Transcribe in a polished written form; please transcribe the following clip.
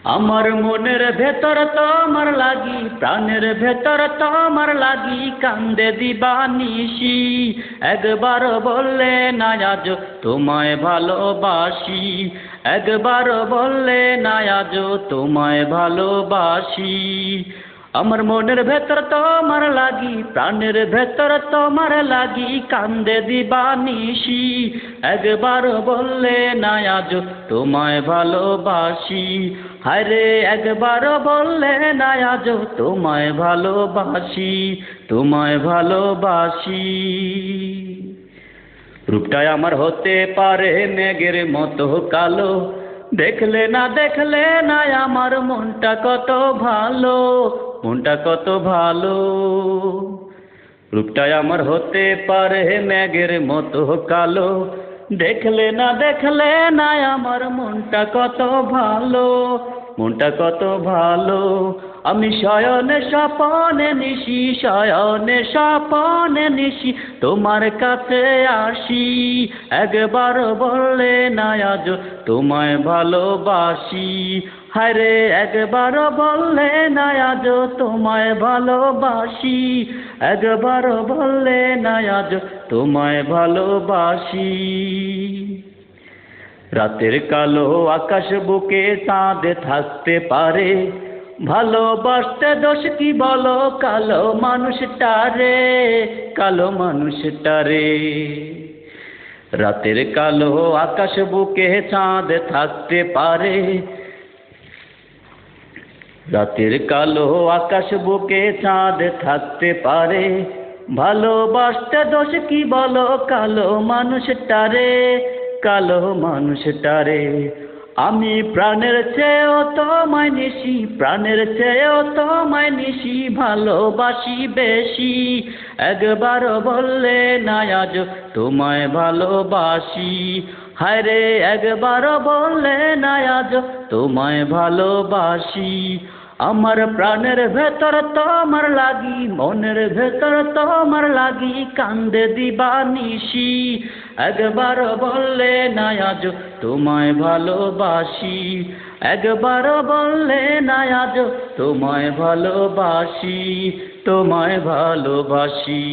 আমার মনের ভেতর তোমার লাগি, প্রাণের ভেতর তোমার লাগি, কান্দে দিবানিশি। একবার বললে না আজ তোমায় ভালোবাসি, একবার বললে না আজ তোমায় ভালোবাসি। আমার মনের ভেতর তোমার লাগি, প্রাণের ভেতর তোমার লাগি, কান্দে দিবানিশি। একবার বললে না আজ তোমায় ভালোবাসি, হায়রে একবার বললে না আজ তোমায় ভালোবাসি, তোমায় ভালোবাসি। রূপটাই আমার হতে পারে মেঘের মতো কালো, দেখলে না আমার মনটা কত ভালো, মনটা কত ভালো। রূপটাই আমার হতে পারে মেঘের মতো কালো, দেখলে না আমার মনটা কত ভালো, মনটা কত ভালো। আমি শয়নে স্বপনে নিশি, শয়নে স্বপনে নিশি তোমার কাছে আসি। একবার বললে না আজ তোমায় ভালোবাসি, হায়রে একবার বললে না আজ তোমায় ভালোবাসি, একবার বললে না আজ তোমায় ভালোবাসি। রাতের কালো আকাশ বুকে চাঁদ থাকতে পারে, ভালোবাসতে দোষ কি বলো কালো মানুষটারে, কালো মানুষটারে। রাতের কালো আকাশ বুকে চাঁদ থাকতে পারে, রাতের কালো আকাশ বুকে চাঁদ থাকতে পারে, ভালোবাসতে দোষ কি বলো কালো মানুষটারে, কালো মানুষটারে। আমি প্রাণের চেয়েও তোমায় নিশি, প্রাণের চেয়েও তোমায় নিশি ভালোবাসি বেশি। একবার বললে না আজ তোমায় ভালোবাসি, হায়রে একবার বললে না আজ তোমায় ভালোবাসি। আমার প্রাণের ভেতর তোমার লাগি, মনের ভেতর তোমার লাগি, কান্দে দিবানিশি। একবার বললে না আজ তোমায় ভালোবাসি, একবার বললে না আজ তোমায় ভালোবাসি, তোমায় ভালোবাসি।